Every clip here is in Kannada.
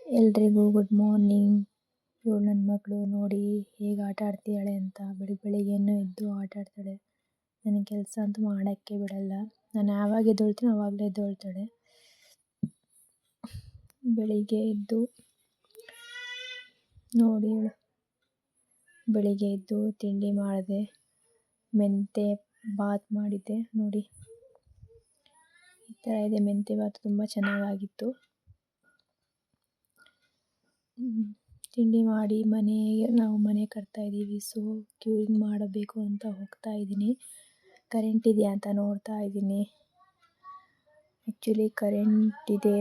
ಎಲ್ರಿಗೂ ಗುಡ್ ಮಾರ್ನಿಂಗ್. ಇವಳು ನನ್ನ ಮಗಳು ನೋಡಿ ಹೇಗೆ ಆಟ ಆಡ್ತಿದ್ದಾಳೆ ಅಂತ. ಬೆಳಿಗ್ಗೆನೇ ಎದ್ದು ಆಟ ಆಡ್ತಾಳೆ. ನನಗೆ ಕೆಲಸ ಅಂತೂ ಮಾಡೋಕ್ಕೆ ಬಿಡಲ್ಲ. ನಾನು ಯಾವಾಗ ಎದ್ದೇಳ್ತೀನಿ ಆವಾಗಲೇ ಎದ್ದೇಳ್ತಾಳೆ. ಬೆಳಿಗ್ಗೆ ಎದ್ದು ನೋಡಿ ಇವಳು ಬೆಳಿಗ್ಗೆ ಎದ್ದು ತಿಂಡಿ ಮಾಡಿದೆ, ಮೆಂತೆ ಬಾತ್ ಮಾಡಿದ್ದೆ. ನೋಡಿ ಈ ಥರ ಇದೆ ಮೆಂತೆ ಬಾತ್, ತುಂಬ ಚೆನ್ನಾಗಾಗಿತ್ತು. ತಿಂಡಿ ಮಾಡಿ ನಾವು ಮನೆ ಕಟ್ತಾ ಇದ್ದೀವಿ. ಸೊ ಕ್ಯೂರಿಂಗ್ ಮಾಡಬೇಕು ಅಂತ ಹೋಗ್ತಾ ಇದ್ದೀನಿ. ಕರೆಂಟ್ ಇದೆಯಾ ಅಂತ ನೋಡ್ತಾ ಇದ್ದೀನಿ. ಆ್ಯಕ್ಚುಲಿ ಕರೆಂಟ್ ಇದೆ,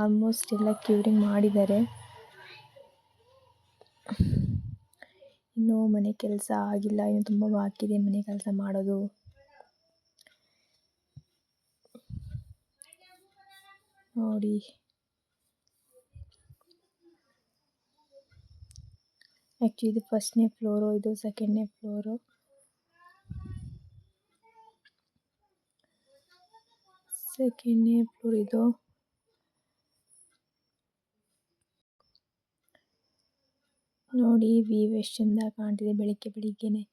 ಆಲ್ಮೋಸ್ಟ್ ಎಲ್ಲ ಕ್ಯೂರಿಂಗ್ ಮಾಡಿದ್ದಾರೆ. ಇನ್ನೂ ಮನೆ ಕೆಲಸ ಆಗಿಲ್ಲ, ಇನ್ನು ತುಂಬ ಬಾಕಿ ಇದೆ ಮನೆ ಕೆಲಸ ಮಾಡೋದು. ನೋಡಿ ಆ್ಯಕ್ಚುಲಿ ಇದು ಫಸ್ಟ್ನೇ ಫ್ಲೋರು, ಇದು ಸೆಕೆಂಡ್ನೇ ಫ್ಲೋರು. ಸೆಕೆಂಡ್ನೇ ಫ್ಲೋರ್ ಇದು. ನೋಡಿ ವ್ಯೂ ಎಷ್ಟು ಚೆಂದ ಕಾಣ್ತಿದೆ ಬೆಳಿಗ್ಗೆನೆ.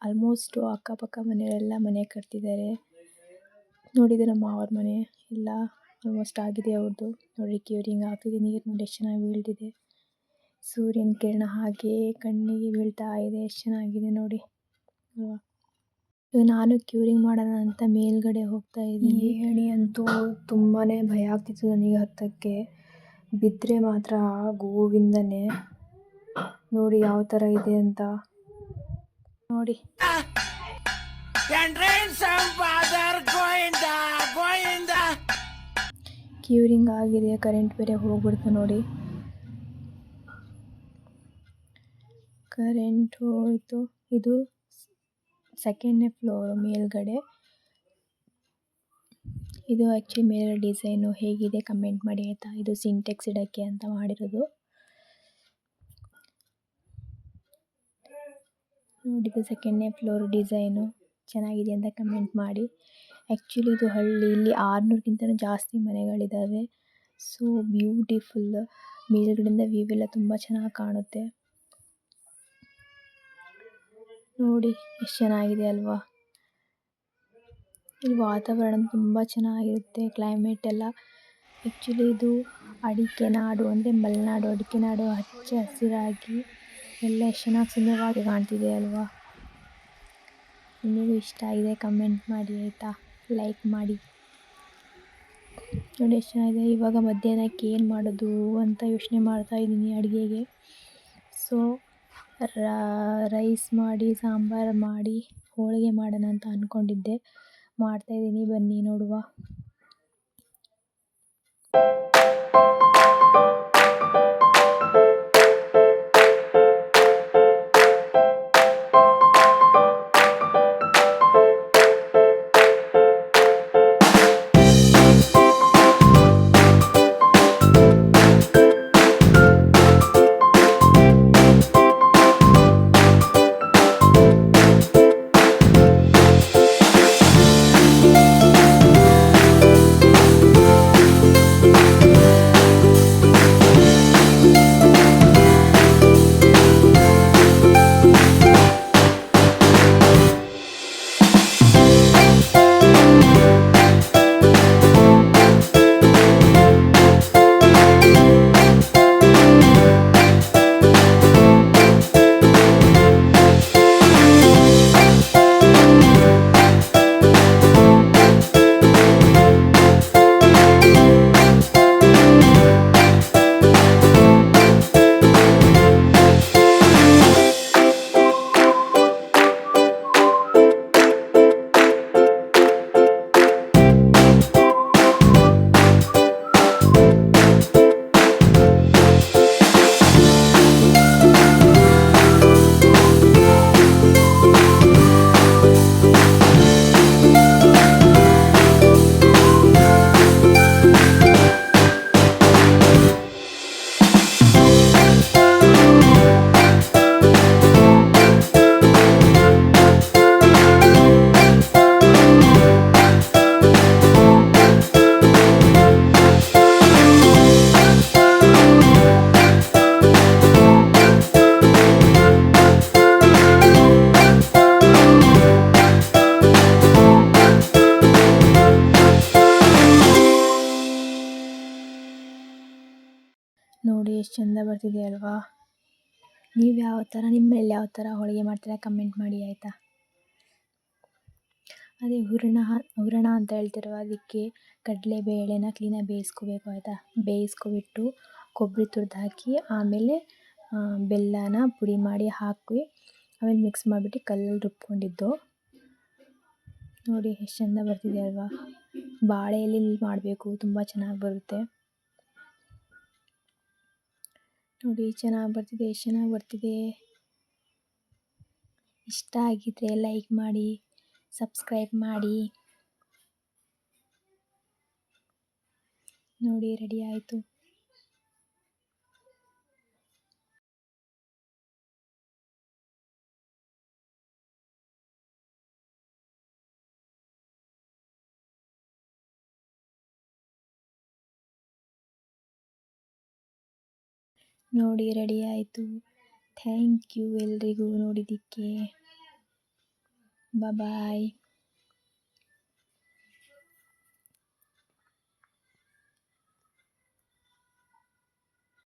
ಆಲ್ಮೋಸ್ಟು ಅಕ್ಕಪಕ್ಕ ಮನೆಯವರೆಲ್ಲ ಮನೆ ಕಟ್ತಿದ್ದಾರೆ. ನೋಡಿದರೆ ನಮ್ಮ ಮಾವರ ಮನೆ ಎಲ್ಲ ಆಲ್ಮೋಸ್ಟ್ ಆಗಿದೆ ಅವ್ರದ್ದು. ನೋಡಿ ಕ್ಯೂರಿಂಗ್ ಆಗ್ತಿದೆ. ನೀರು ನೋಡಿ ಎಷ್ಟು ಚೆನ್ನಾಗಿ ಬೀಳ್ತಿದೆ. ಸೂರ್ಯನ ಕಿರಣ ಹಾಗೆ ಕಣ್ಣಿಗೆ ಬೀಳ್ತಾ ಇದೆ. ಎಷ್ಟು ಚೆನ್ನಾಗಿದೆ ನೋಡಿ ಅಲ್ವಾ. ನಾನು ಕ್ಯೂರಿಂಗ್ ಮಾಡೋಣ ಅಂತ ಮೇಲ್ಗಡೆ ಹೋಗ್ತಾ ಇದ್ದೀನಿ. ಏಣಿ ಅಂತೂ ತುಂಬಾ ಭಯ ಆಗ್ತಿತ್ತು ನನಗೆ ಹತ್ತಕ್ಕೆ. ಬಿದ್ದರೆ ಮಾತ್ರ ಗೋವಿಂದನೇ. ನೋಡಿ ಯಾವ ಥರ ಇದೆ ಅಂತ ನೋಡಿ. ಕ್ಯೂರಿಂಗ್ ಆಗಿದೆ, ಕರೆಂಟ್ ಬೇರೆ ಹೋಗ್ಬಿಡ್ತು ನೋಡಿ. ಕರೆಂಟ್ ಹೋಯಿತು. ಇದು ಸೆಕೆಂಡ್ನೇ ಫ್ಲೋರ್ ಮೇಲ್ಗಡೆ. ಇದು ಆ್ಯಕ್ಚುಲಿ ಮೇಲೆ ಡಿಸೈನು ಹೇಗಿದೆ ಕಮೆಂಟ್ ಮಾಡಿ ಆಯಿತಾ. ಇದು ಸಿಂಟೆಕ್ಸ್ ಇಡೋಕ್ಕೆ ಅಂತ ಮಾಡಿರೋದು. ನೋಡಿದ್ದು ಸೆಕೆಂಡ್ನೇ ಫ್ಲೋರ್ ಡಿಸೈನು ಚೆನ್ನಾಗಿದೆ ಅಂತ ಕಮೆಂಟ್ ಮಾಡಿ. ಆ್ಯಕ್ಚುಲಿ ಇದು ಹಳ್ಳಿ, ಇಲ್ಲಿ 600ಕ್ಕಿಂತಲೂ ಜಾಸ್ತಿ ಮನೆಗಳಿದ್ದಾವೆ. So beautiful. ಮೇಲ್ಗಡೆಯಿಂದ ವ್ಯೂ ಎಲ್ಲ ತುಂಬ ಚೆನ್ನಾಗಿ ಕಾಣುತ್ತೆ. ನೋಡಿ ಎಷ್ಟು ಚೆನ್ನಾಗಿದೆ ಅಲ್ವಾ. ಇಲ್ಲಿ ವಾತಾವರಣ ತುಂಬ ಚೆನ್ನಾಗಿರುತ್ತೆ, ಕ್ಲೈಮೇಟ್ ಎಲ್ಲ. ಆ್ಯಕ್ಚುಲಿ ಇದು ಅಡಿಕೆ ನಾಡು, ಅಂದರೆ ಮಲೆನಾಡು ಅಡಿಕೆ ನಾಡು. ಹಚ್ಚ ಹಸಿರಾಗಿ ಎಲ್ಲ ಎಷ್ಟು ಚೆನ್ನಾಗಿ ಸುಂದರವಾಗಿ ಕಾಣ್ತಿದೆ ಅಲ್ವಾ. ನಿಮಗೂ ಇಷ್ಟ ಆಗಿದೆ ಕಮೆಂಟ್ ಮಾಡಿ ಆಯಿತಾ, ಲೈಕ್ ಮಾಡಿ. ನೋಡಿ ಎಷ್ಟು ಚೆನ್ನಾಗಿದೆ. ಇವಾಗ ಮಧ್ಯಾಹ್ನಕ್ಕೆ ಏನು ಮಾಡೋದು ಅಂತ ಯೋಚನೆ ಮಾಡ್ತಾ ಇದ್ದೀನಿ ಅಡುಗೆಗೆ. ಸೊ ರೈಸ್ ಮಾಡಿ, ಸಾಂಬಾರು ಮಾಡಿ, ಹೋಳಿಗೆ ಮಾಡೋಣ ಅಂತ ಅಂದ್ಕೊಂಡಿದ್ದೆ. ಮಾಡ್ತಾಯಿದ್ದೀನಿ, ಬನ್ನಿ ನೋಡುವ. ನೋಡಿ ಎಷ್ಟು ಚಂದ ಬರ್ತಿದೆ ಅಲ್ವಾ. ನೀವು ಯಾವ ಥರ, ನಿಮ್ಮಲ್ಲಿ ಯಾವ ಥರ ಹೋಳಿಗೆ ಮಾಡ್ತೀರಾ ಕಮೆಂಟ್ ಮಾಡಿ ಆಯಿತಾ. ಅದೇ ಹೂರಣ ಅಂತ ಹೇಳ್ತಿರೋ ಅದಕ್ಕೆ ಕಡಲೆಬೇಳೆನ ಕ್ಲೀನಾಗಿ ಬೇಯಿಸ್ಕೋಬೇಕು ಆಯಿತಾ. ಬೇಯಿಸ್ಕೊಬಿಟ್ಟು ಕೊಬ್ಬರಿ ತುರಿದು ಹಾಕಿ ಆಮೇಲೆ ಬೆಲ್ಲನ ಪುಡಿ ಮಾಡಿ ಹಾಕಿ ಆಮೇಲೆ ಮಿಕ್ಸ್ ಮಾಡಿಬಿಟ್ಟು ಕಲ್ಲಲ್ಲಿ ರುಬ್ಕೊಂಡಿದ್ದು. ನೋಡಿ ಎಷ್ಟು ಚಂದ ಬರ್ತಿದೆ ಅಲ್ವಾ. ಬಾಳೆ ಎಲೆಯಲ್ಲಿ ಮಾಡಬೇಕು, ತುಂಬ ಚೆನ್ನಾಗಿ ಬರುತ್ತೆ. ನೋಡಿ ಚೆನ್ನಾಗಿ ಬರ್ತಿದೆ, ಎಷ್ಟು ಚೆನ್ನಾಗಿ ಬರ್ತಿದೆ. ಇಷ್ಟ ಆಗಿದ್ರೆ ಲೈಕ್ ಮಾಡಿ, ಸಬ್ಸ್ಕ್ರೈಬ್ ಮಾಡಿ. ನೋಡಿ ರೆಡಿ ಆಯಿತು. ನೋಡಿ ರೆಡಿ ಆಯಿತು. ಥ್ಯಾಂಕ್ ಯು ಎಲ್ರಿಗೂ ನೋಡಿದ್ದಕ್ಕೆ. ಬಾಯ್.